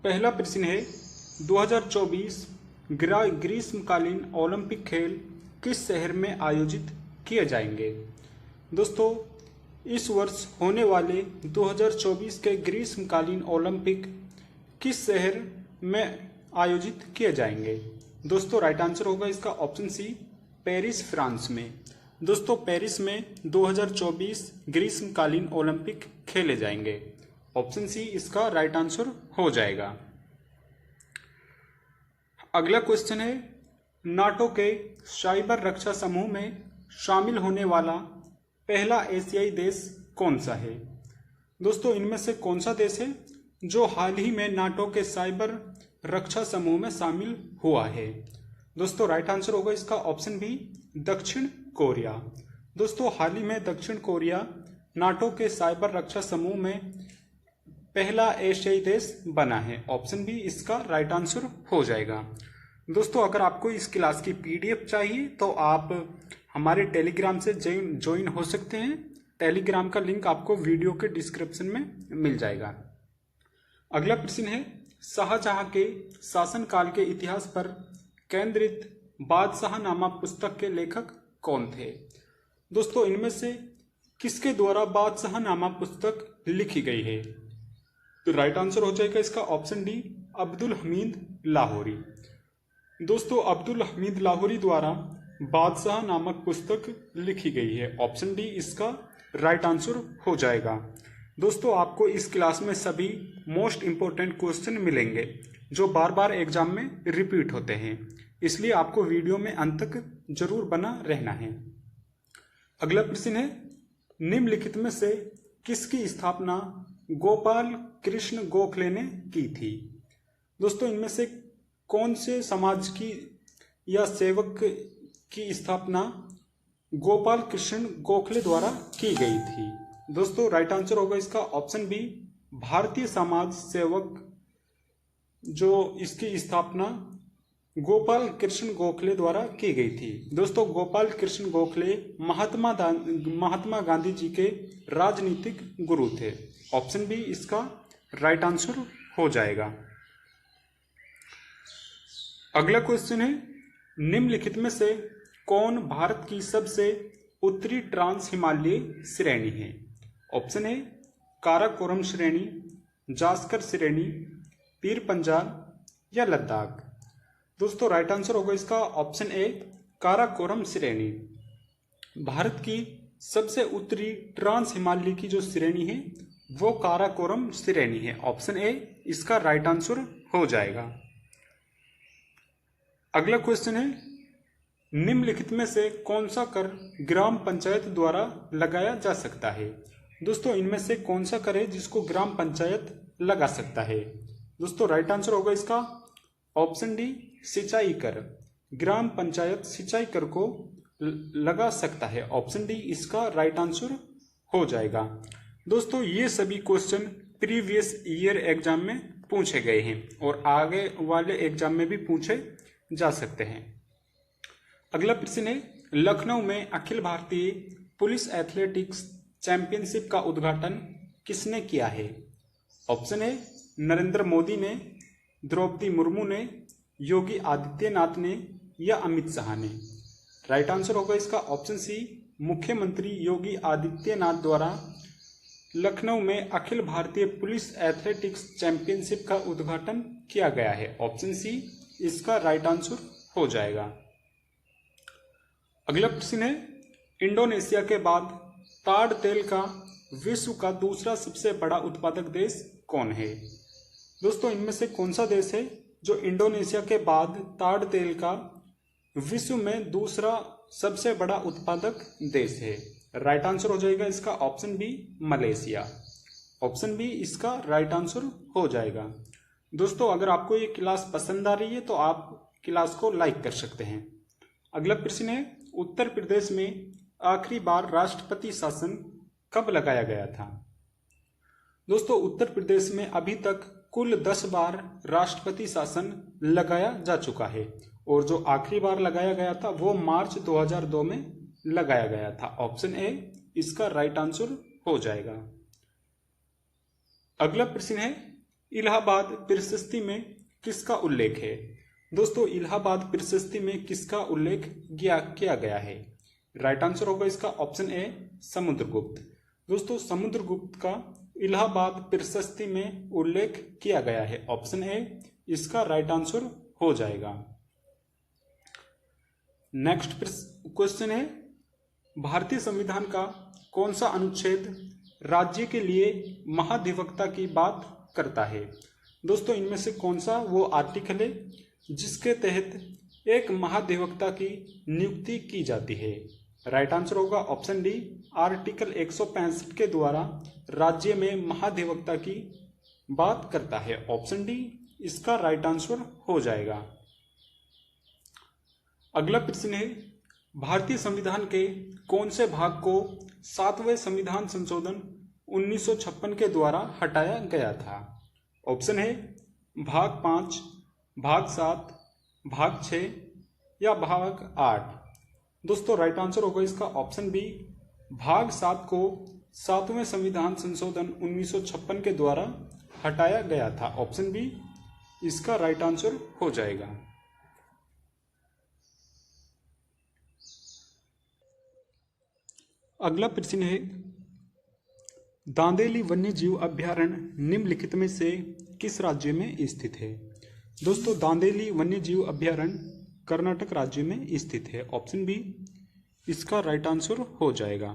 पहला प्रश्न है 2024 ग्रीष्मकालीन ओलंपिक खेल किस शहर में आयोजित किए जाएंगे। दोस्तों, इस वर्ष होने वाले 2024 के ग्रीष्मकालीन ओलंपिक किस शहर में आयोजित किए जाएंगे। दोस्तों, राइट आंसर होगा इसका ऑप्शन सी, पेरिस, फ्रांस में। दोस्तों, पेरिस में 2024 ग्रीष्मकालीन ओलंपिक खेले जाएंगे। ऑप्शन सी इसका राइट आंसर हो जाएगा। अगला क्वेश्चन है, नाटो के साइबर रक्षा समूह में शामिल होने वाला पहला एशियाई देश कौन सा है। दोस्तों, इनमें से कौन सा देश है जो हाल ही में नाटो के साइबर रक्षा समूह में शामिल हुआ है। दोस्तों, राइट आंसर होगा इसका ऑप्शन बी, दक्षिण कोरिया। दोस्तों, हाल ही में दक्षिण कोरिया नाटो के साइबर रक्षा समूह में पहला एशियाई देश बना है। ऑप्शन बी इसका राइट आंसर हो जाएगा। दोस्तों, अगर आपको इस क्लास की पीडीएफ चाहिए तो आप हमारे टेलीग्राम से ज्वाइन हो सकते हैं। टेलीग्राम का लिंक आपको वीडियो के डिस्क्रिप्शन में मिल जाएगा। अगला प्रश्न है, शाहजहां के शासनकाल के इतिहास पर केंद्रित बादशाहनामा पुस्तक के लेखक कौन थे। दोस्तों, इनमें से किसके द्वारा बादशाहनामा पुस्तक लिखी गई है। तो राइट आंसर हो जाएगा इसका ऑप्शन डी, अब्दुल हमीद लाहौरी। दोस्तों, अब्दुल हमीद लाहौरी द्वारा बादशाह नामक पुस्तक लिखी गई है। ऑप्शन डी इसका राइट आंसर हो जाएगा। दोस्तों, आपको इस क्लास में सभी मोस्ट इंपोर्टेंट क्वेश्चन मिलेंगे जो बार बार एग्जाम में रिपीट होते हैं, इसलिए आपको वीडियो में अंत तक जरूर बना रहना है। अगला प्रश्न है, निम्नलिखित में से किसकी स्थापना गोपाल कृष्ण गोखले ने की थी। दोस्तों, इनमें से कौन से समाज की या सेवक की स्थापना गोपाल कृष्ण गोखले द्वारा की गई थी। दोस्तों, राइट आंसर होगा इसका ऑप्शन बी, भारतीय समाज सेवक, जो इसकी स्थापना गोपाल कृष्ण गोखले द्वारा की गई थी। दोस्तों, गोपाल कृष्ण गोखले महात्मा गांधी जी के राजनीतिक गुरु थे। ऑप्शन बी इसका राइट आंसर हो जाएगा। अगला क्वेश्चन है, निम्नलिखित में से कौन भारत की सबसे उत्तरी ट्रांस हिमालयी श्रेणी है। ऑप्शन ए, काराकोरम श्रेणी, जास्कर श्रेणी, पीर पंजाल या लद्दाख। दोस्तों, राइट आंसर होगा इसका ऑप्शन ए, काराकोरम श्रेणी। भारत की सबसे उत्तरी ट्रांस हिमालय की जो श्रेणी है वो काराकोरम श्रेणी है। ऑप्शन ए इसका राइट आंसर हो जाएगा। अगला क्वेश्चन है, निम्नलिखित में से कौन सा कर ग्राम पंचायत द्वारा लगाया जा सकता है। दोस्तों, इनमें से कौन सा कर है जिसको ग्राम पंचायत लगा सकता है। दोस्तों, राइट आंसर होगा इसका ऑप्शन डी, सिंचाई कर। ग्राम पंचायत सिंचाई कर को लगा सकता है। ऑप्शन डी इसका राइट आंसर हो जाएगा। दोस्तों, ये सभी क्वेश्चन प्रीवियस ईयर एग्जाम में पूछे गए हैं और आगे वाले एग्जाम में भी पूछे जा सकते हैं। अगला प्रश्न है, लखनऊ में Akhil Bharatiya police athletics championship का उद्घाटन किसने किया है। ऑप्शन है, नरेंद्र मोदी ने, द्रौपदी मुर्मू ने, योगी आदित्यनाथ ने या अमित शाह ने। राइट आंसर होगा इसका ऑप्शन सी, मुख्यमंत्री योगी आदित्यनाथ द्वारा लखनऊ में Akhil Bharatiya police athletics championship का उद्घाटन किया गया है। ऑप्शन सी इसका राइट आंसर हो जाएगा। अगला प्रश्न है, इंडोनेशिया के बाद ताड़ तेल का विश्व का दूसरा सबसे बड़ा उत्पादक देश कौन है। दोस्तों, इनमें से कौन सा देश है जो इंडोनेशिया के बाद ताड़ तेल का विश्व में दूसरा सबसे बड़ा उत्पादक देश है। राइट आंसर हो जाएगा इसका option B, Malaysia. Option B इसका राइट आंसर हो जाएगा। दोस्तों, अगर आपको ये क्लास पसंद आ रही है तो आप क्लास को लाइक कर सकते हैं। अगला प्रश्न है, उत्तर प्रदेश में आखिरी बार राष्ट्रपति शासन कब लगाया गया था। दोस्तों, उत्तर प्रदेश में अभी तक कुल 10 बार राष्ट्रपति शासन लगाया जा चुका है और जो आखिरी बार लगाया गया था वो मार्च 2002 में लगाया गया था। ऑप्शन ए इसका राइट आंसर हो जाएगा। अगला प्रश्न है, इलाहाबाद प्रशस्ति में किसका उल्लेख है? दोस्तों इलाहाबाद प्रशस्ति में किसका उल्लेख किया गया है? राइट आंसर होगा इसका ऑप्शन ए समुद्रगुप्त। दोस्तों समुद्रगुप्त का इलाहाबाद प्रशस्ति में उल्लेख किया गया है, ऑप्शन ए इसका राइट आंसर हो जाएगा। नेक्स्ट क्वेश्चन है, भारतीय संविधान का कौन सा अनुच्छेद राज्य के लिए महाधिवक्ता की बात करता है? दोस्तों इनमें से कौन सा वो आर्टिकल है जिसके तहत एक महाधिवक्ता की नियुक्ति की जाती है? राइट आंसर होगा ऑप्शन डी, आर्टिकल 165 के द्वारा राज्य में महाधिवक्ता की बात करता है, ऑप्शन डी इसका राइट आंसर हो जाएगा। अगला प्रश्न है, भारतीय संविधान के कौन से भाग को 7वें संविधान संशोधन 1956 के द्वारा हटाया गया था? ऑप्शन है भाग 5, भाग 7, भाग 6 या भाग 8। दोस्तों राइट आंसर होगा इसका ऑप्शन बी, भाग 7 को 7वें संविधान संशोधन 1956 के द्वारा हटाया गया था, ऑप्शन बी इसका राइट आंसर हो जाएगा। अगला प्रश्न है, दांदेली वन्यजीव अभयारण्य निम्नलिखित में से किस राज्य में स्थित है? दोस्तों दांदेली वन्यजीव अभयारण्य कर्नाटक राज्य में स्थित है, ऑप्शन बी इसका राइट आंसर हो जाएगा।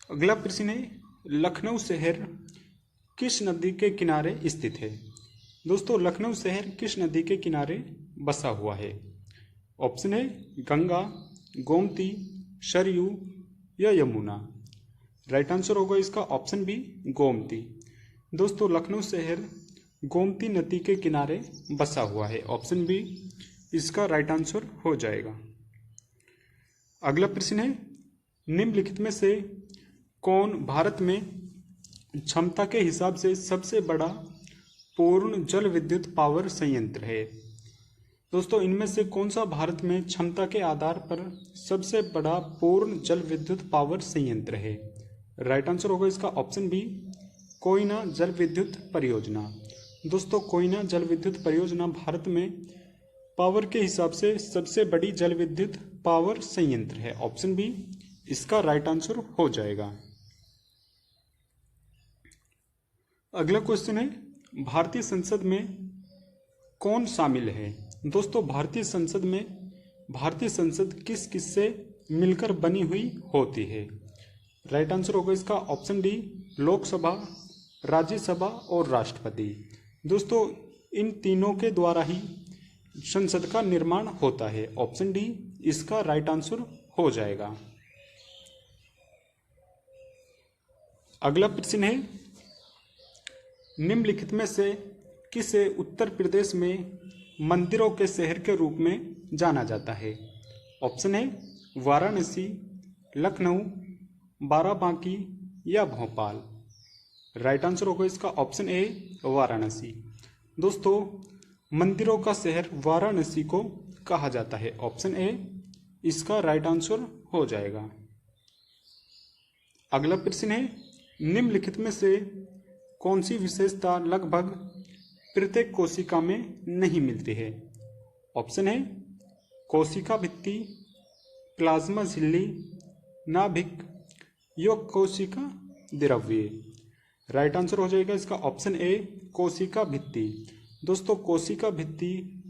अगला प्रश्न है, लखनऊ शहर किस नदी के किनारे स्थित है? दोस्तों लखनऊ शहर किस नदी के किनारे बसा हुआ है? ऑप्शन है गंगा, गोमती, सरयू या यमुना। राइट आंसर होगा इसका ऑप्शन बी गोमती। दोस्तों लखनऊ शहर गोमती नदी के किनारे बसा हुआ है, ऑप्शन बी इसका राइट आंसर हो जाएगा। अगला प्रश्न है, निम्नलिखित में से कौन भारत में क्षमता के हिसाब से सबसे बड़ा पूर्ण जल विद्युत पावर संयंत्र है? दोस्तों इनमें से कौन सा भारत में क्षमता के आधार पर सबसे बड़ा पूर्ण जल विद्युत पावर संयंत्र है? राइट आंसर होगा इसका ऑप्शन बी कोयना जल विद्युत परियोजना। दोस्तों कोयना जल विद्युत परियोजना भारत में पावर के हिसाब से सबसे बड़ी जल विद्युत पावर संयंत्र है, ऑप्शन बी इसका राइट आंसर हो जाएगा। अगला क्वेश्चन है, भारतीय संसद में कौन शामिल है? दोस्तों भारतीय संसद किस किस से मिलकर बनी हुई होती है? राइट आंसर होगा इसका ऑप्शन डी लोकसभा, राज्यसभा और राष्ट्रपति। दोस्तों इन तीनों के द्वारा ही संसद का निर्माण होता है, ऑप्शन डी इसका राइट आंसर हो जाएगा। अगला प्रश्न है, निम्नलिखित में से किसे उत्तर प्रदेश में मंदिरों के शहर के रूप में जाना जाता है? ऑप्शन है वाराणसी, लखनऊ, बाराबांकी या भोपाल। राइट आंसर होगा इसका ऑप्शन ए वाराणसी। दोस्तों मंदिरों का शहर वाराणसी को कहा जाता है, ऑप्शन ए इसका राइट आंसर हो जाएगा। अगला प्रश्न है, निम्नलिखित में से कौन सी विशेषता लगभग प्रत्येक कोशिका में नहीं मिलती है? ऑप्शन है कोशिका भित्ति, प्लाज्मा झिल्ली, नाभिक या कोशिका द्रव्य। राइट आंसर हो जाएगा इसका ऑप्शन ए कोशिका भित्ति। दोस्तों कोशिका भित्ति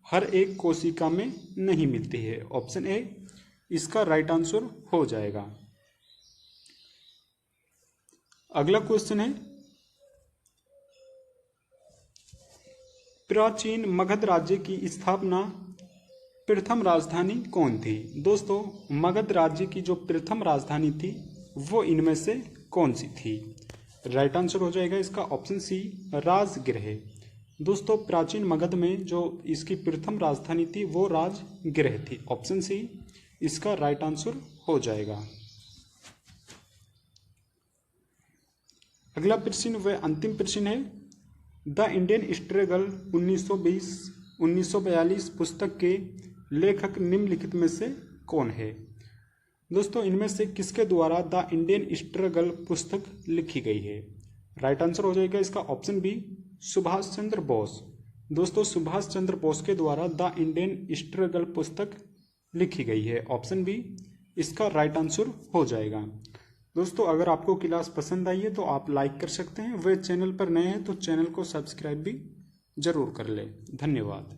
हर एक कोशिका में नहीं मिलती है, ऑप्शन ए इसका राइट आंसर हो जाएगा। अगला क्वेश्चन है, प्राचीन मगध राज्य की स्थापना प्रथम राजधानी कौन थी? दोस्तों मगध राज्य की जो प्रथम राजधानी थी वो इनमें से कौन सी थी? राइट आंसर हो जाएगा इसका ऑप्शन सी राजगृह। दोस्तों प्राचीन मगध में जो इसकी प्रथम राजधानी थी वो राजगृह थी, ऑप्शन सी इसका राइट आंसर हो जाएगा। अगला प्रश्न व अंतिम प्रश्न है, द इंडियन स्ट्रगल 1920-1942 पुस्तक के लेखक निम्नलिखित में से कौन है? दोस्तों इनमें से किसके द्वारा द इंडियन स्ट्रगल पुस्तक लिखी गई है? राइट आंसर हो जाएगा इसका ऑप्शन बी, सुभाष चंद्र बोस। दोस्तों सुभाष चंद्र बोस के द्वारा द इंडियन स्ट्रगल पुस्तक लिखी गई है। ऑप्शन बी इसका राइट आंसर हो जाएगा। दोस्तों अगर आपको क्लास पसंद आई है तो आप लाइक कर सकते हैं, वे चैनल पर नए हैं तो चैनल को सब्सक्राइब भी जरूर कर ले। धन्यवाद।